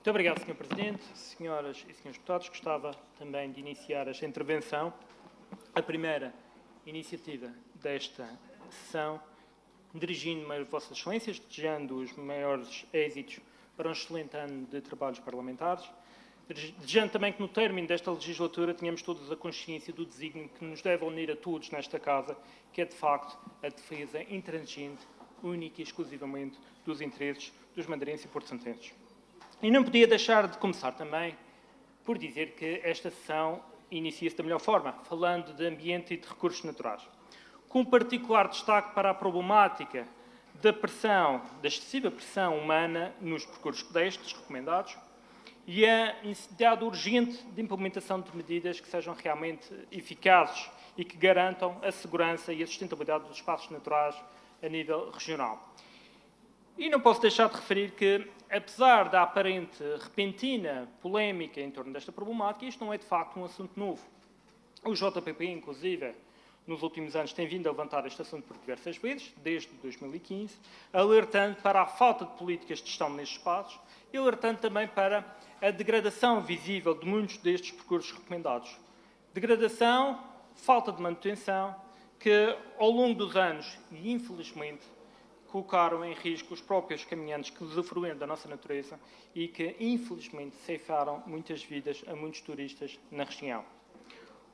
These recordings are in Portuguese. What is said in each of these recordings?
Muito obrigado, Sr. Presidente. Senhoras e senhores deputados, gostava também de iniciar esta intervenção, a primeira iniciativa desta sessão, dirigindo-me a Vossas Excelências, desejando os maiores êxitos para um excelente ano de trabalhos parlamentares, desejando também que no término desta legislatura tenhamos todos a consciência do desígnio que nos deve unir a todos nesta Casa, que é de facto a defesa intransigente, única e exclusivamente dos interesses dos madeirenses e porto-santenses. E não podia deixar de começar também por dizer que esta sessão inicia-se da melhor forma, falando de ambiente e de recursos naturais, com particular destaque para a problemática da excessiva pressão humana nos percursos pedestres recomendados e a necessidade urgente de implementação de medidas que sejam realmente eficazes e que garantam a segurança e a sustentabilidade dos espaços naturais a nível regional. E não posso deixar de referir que, apesar da aparente repentina polémica em torno desta problemática, isto não é de facto um assunto novo. O JPP, inclusive, nos últimos anos tem vindo a levantar este assunto por diversas vezes, desde 2015, alertando para a falta de políticas de gestão nestes espaços e alertando também para a degradação visível de muitos destes percursos recomendados. Degradação, falta de manutenção, que ao longo dos anos, e infelizmente, colocaram em risco os próprios caminhantes que usufruem da nossa natureza e que, infelizmente, ceifaram muitas vidas a muitos turistas na região.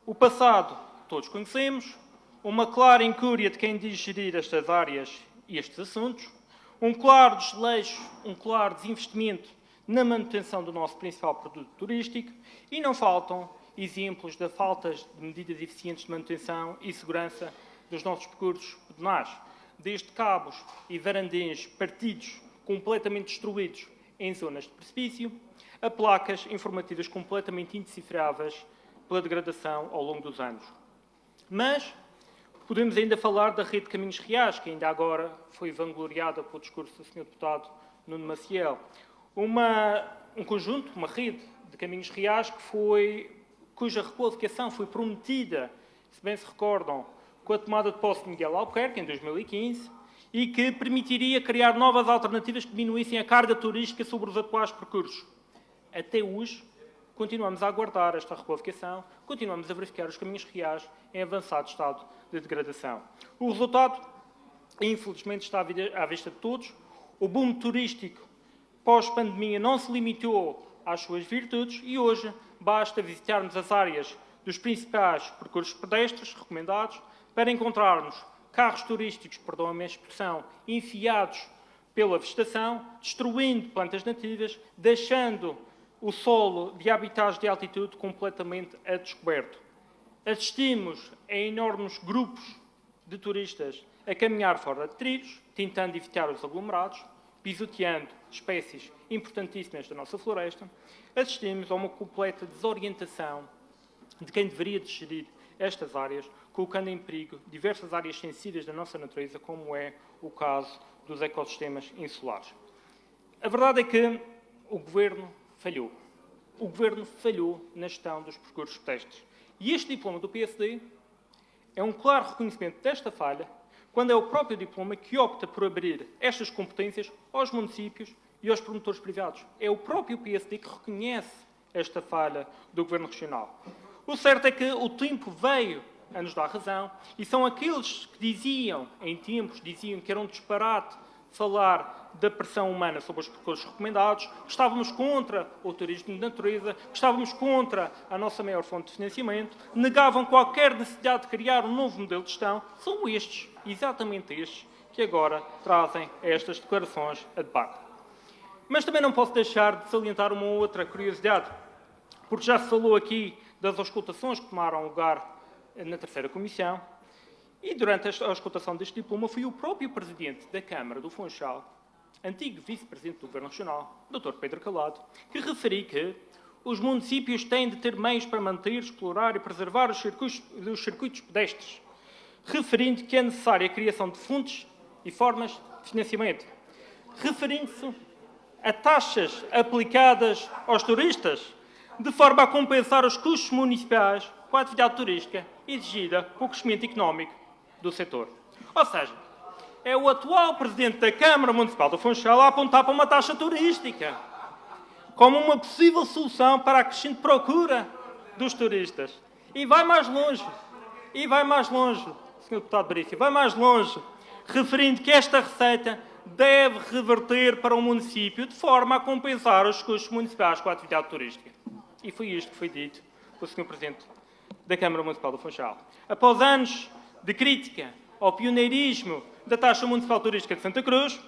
O passado todos conhecemos, uma clara incúria de quem diz gerir estas áreas e estes assuntos, um claro desleixo, um claro desinvestimento na manutenção do nosso principal produto turístico e não faltam exemplos da falta de medidas eficientes de manutenção e segurança dos nossos percursos pedonais, desde cabos e varandins partidos, completamente destruídos em zonas de precipício, a placas informativas completamente indecifráveis pela degradação ao longo dos anos. Mas podemos ainda falar da rede de caminhos reais, que ainda agora foi vangloriada pelo discurso do Sr. Deputado Nuno Maciel. Uma rede de caminhos reais cuja requalificação foi prometida, se bem se recordam, com a tomada de posse de Miguel Albuquerque, em 2015, e que permitiria criar novas alternativas que diminuíssem a carga turística sobre os atuais percursos. Até hoje, continuamos a aguardar esta requalificação, continuamos a verificar os caminhos reais em avançado estado de degradação. O resultado, infelizmente, está à vista de todos. O boom turístico pós-pandemia não se limitou às suas virtudes e hoje basta visitarmos as áreas dos principais percursos pedestres recomendados para encontrarmos carros turísticos, perdoem-me a expressão, enfiados pela vegetação, destruindo plantas nativas, deixando o solo de habitats de altitude completamente a descoberto. Assistimos a enormes grupos de turistas a caminhar fora de trilhos, tentando evitar os aglomerados, pisoteando espécies importantíssimas da nossa floresta. Assistimos a uma completa desorientação de quem deveria gerir estas áreas, colocando em perigo diversas áreas sensíveis da nossa natureza, como é o caso dos ecossistemas insulares. A verdade é que o Governo falhou. O Governo falhou na gestão dos percursos pedestres. E este diploma do PSD é um claro reconhecimento desta falha, quando é o próprio diploma que opta por abrir estas competências aos municípios e aos promotores privados. É o próprio PSD que reconhece esta falha do Governo Regional. O certo é que o tempo veio a nos dar razão e são aqueles que diziam que era um disparate falar da pressão humana sobre os percursos recomendados, que estávamos contra o turismo de natureza, que estávamos contra a nossa maior fonte de financiamento, negavam qualquer necessidade de criar um novo modelo de gestão, são estes, exatamente estes, que agora trazem estas declarações a debate. Mas também não posso deixar de salientar uma outra curiosidade, porque já se falou aqui das auscultações que tomaram lugar na terceira comissão, e durante a auscultação deste diploma foi o próprio Presidente da Câmara do Funchal, antigo Vice-Presidente do Governo Regional, Dr. Pedro Calado, que referiu que os municípios têm de ter meios para manter, explorar e preservar os circuitos pedestres, referindo que é necessária a criação de fontes e formas de financiamento, referindo-se a taxas aplicadas aos turistas, de forma a compensar os custos municipais com a atividade turística exigida pelo crescimento económico do setor. Ou seja, é o atual Presidente da Câmara Municipal do Funchal a apontar para uma taxa turística. como uma possível solução para a crescente procura dos turistas. E vai mais longe, Sr. Deputado Barício, vai mais longe, referindo que esta receita deve reverter para o município de forma a compensar os custos municipais com a atividade turística. E foi isto que foi dito pelo Sr. Presidente da Câmara Municipal do Funchal. Após anos de crítica ao pioneirismo da taxa municipal turística de Santa Cruz,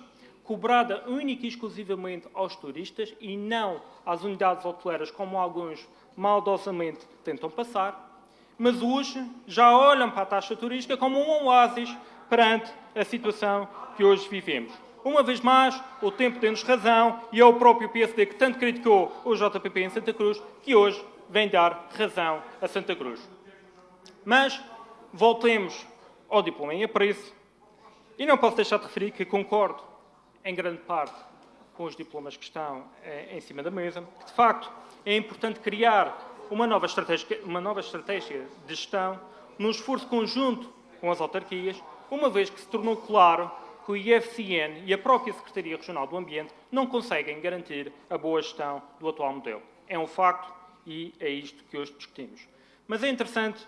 cobrada única e exclusivamente aos turistas e não às unidades hoteleiras, como alguns maldosamente tentam passar, mas hoje já olham para a taxa turística como um oásis perante a situação que hoje vivemos. Uma vez mais, o tempo tem-nos razão e é o próprio PSD que tanto criticou o JPP em Santa Cruz que hoje vem dar razão a Santa Cruz. Mas voltemos ao diploma em apreço e não posso deixar de referir que concordo em grande parte com os diplomas que estão em cima da mesa, que de facto é importante criar uma nova estratégia de gestão num esforço conjunto com as autarquias, uma vez que se tornou claro que o IFCN e a própria Secretaria Regional do Ambiente não conseguem garantir a boa gestão do atual modelo. É um facto e é isto que hoje discutimos. Mas é interessante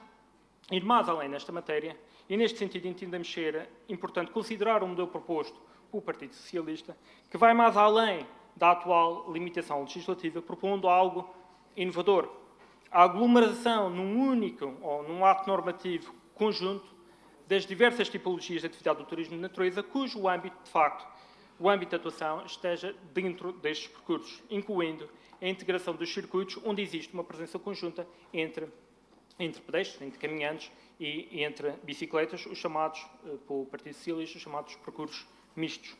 ir mais além nesta matéria e, neste sentido, entendemos ser importante considerar o modelo proposto pelo Partido Socialista, que vai mais além da atual limitação legislativa, propondo algo inovador. A aglomeração num único ou num ato normativo conjunto das diversas tipologias de atividade do turismo de natureza, cujo âmbito, de facto, o âmbito de atuação esteja dentro destes percursos, incluindo a integração dos circuitos onde existe uma presença conjunta entre pedestres, entre caminhantes e entre bicicletas, os chamados, pelo Partido Socialista, os chamados percursos mistos.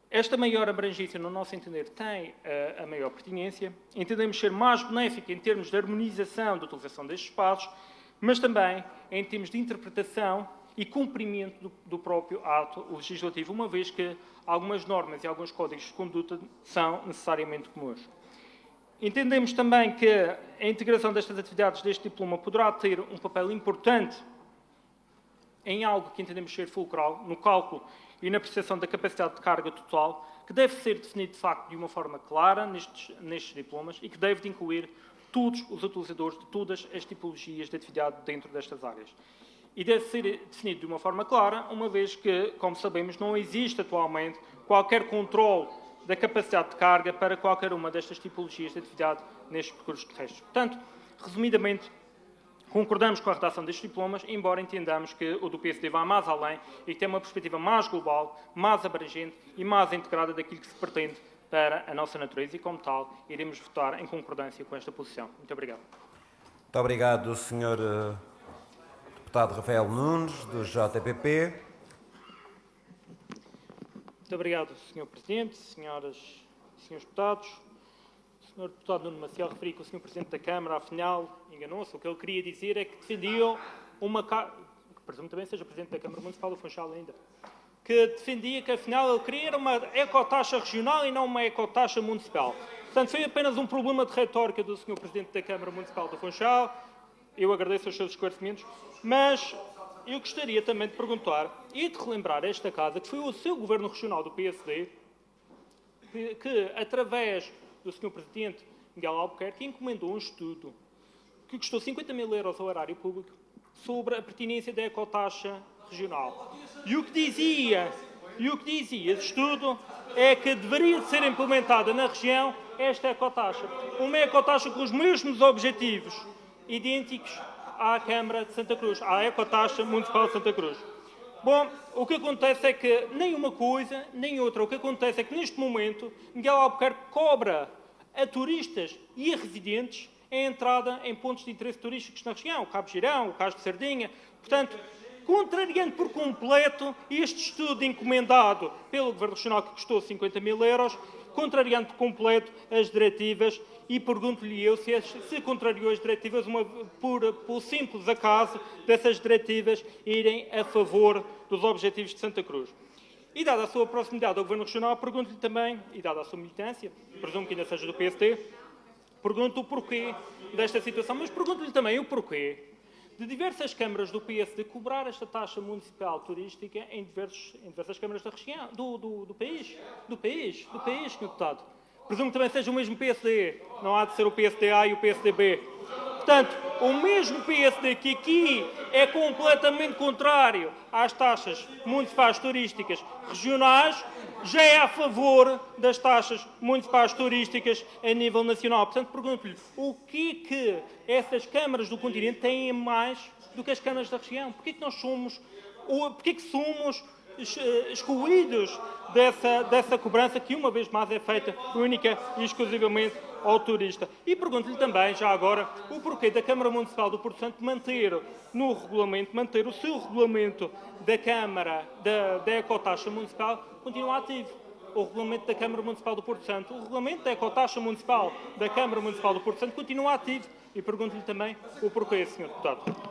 Esta maior abrangência, no nosso entender, tem a maior pertinência. Entendemos ser mais benéfica em termos de harmonização da utilização destes espaços, mas também em termos de interpretação e cumprimento do próprio ato legislativo, uma vez que algumas normas e alguns códigos de conduta são necessariamente comuns. Entendemos também que a integração destas atividades deste diploma poderá ter um papel importante em algo que entendemos ser fulcral, no cálculo e na percepção da capacidade de carga total, que deve ser definido, de facto, de uma forma clara nestes diplomas e que deve de incluir todos os utilizadores de todas as tipologias de atividade dentro destas áreas. E deve ser definido de uma forma clara, uma vez que, como sabemos, não existe atualmente qualquer controle da capacidade de carga para qualquer uma destas tipologias de atividade nestes percursos terrestres. Portanto, resumidamente, concordamos com a redação destes diplomas, embora entendamos que o do PSD vai mais além e que tem uma perspectiva mais global, mais abrangente e mais integrada daquilo que se pretende para a nossa natureza e, como tal, iremos votar em concordância com esta posição. Muito obrigado. Muito obrigado, Sr. Deputado Rafael Nunes, do JPP. Muito obrigado, Sr. Presidente, senhoras e senhores deputados. O Sr. Deputado Nuno Maciel referiu que o Sr. Presidente da Câmara, afinal, enganou-se. O que ele queria dizer é que defendia uma... que presumo também seja Presidente da Câmara Municipal do Funchal ainda. Que defendia que, afinal, ele queria uma ecotaxa regional e não uma ecotaxa municipal. Portanto, foi apenas um problema de retórica do Sr. Presidente da Câmara Municipal do Funchal. Eu agradeço os seus esclarecimentos, mas eu gostaria também de perguntar e de relembrar a esta Casa que foi o seu Governo Regional do PSD que através do Sr. Presidente Miguel Albuquerque, encomendou um estudo que custou 50 mil euros ao erário público sobre a pertinência da ecotaxa regional. E o que dizia esse estudo é que deveria de ser implementada na região esta ecotaxa. Uma ecotaxa com os mesmos objetivos idênticos à Câmara de Santa Cruz, à ecotaxa municipal de Santa Cruz. Bom, o que acontece é que nem uma coisa, nem outra. O que acontece é que, neste momento, Miguel Albuquerque cobra a turistas e a residentes a entrada em pontos de interesse turísticos na região, o Cabo Girão, o Cais de Sardinha. Portanto, contrariando por completo este estudo encomendado pelo Governo Regional, que custou 50 mil euros, contrariando por completo as diretivas, e pergunto-lhe eu se contrariou as diretivas por simples acaso dessas diretivas irem a favor dos objetivos de Santa Cruz. E, dada a sua proximidade ao Governo Regional, pergunto-lhe também, e dada a sua militância, presumo que ainda seja do PSD, pergunto o porquê desta situação, mas pergunto-lhe também o porquê de diversas câmaras do PSD cobrar esta taxa municipal turística em diversas câmaras da região, do país, Sr. Deputado. Presumo que também seja o mesmo PSD. Não há de ser o PSD-A e o PSD-B. Portanto, o mesmo PSD que aqui é completamente contrário às taxas municipais turísticas regionais, já é a favor das taxas municipais turísticas a nível nacional. Portanto, pergunto-lhe, o que essas câmaras do continente têm mais do que as câmaras da região? Porquê que nós somos excluídos dessa cobrança que, uma vez mais, é feita única e exclusivamente ao turista? E pergunto-lhe também, já agora, o porquê da Câmara Municipal do Porto Santo manter o seu regulamento da Câmara da ecotaxa municipal continua ativo. O regulamento da Câmara Municipal do Porto Santo, o regulamento da ecotaxa municipal da Câmara Municipal do Porto Santo continua ativo. E pergunto-lhe também o porquê, Sr. Deputado.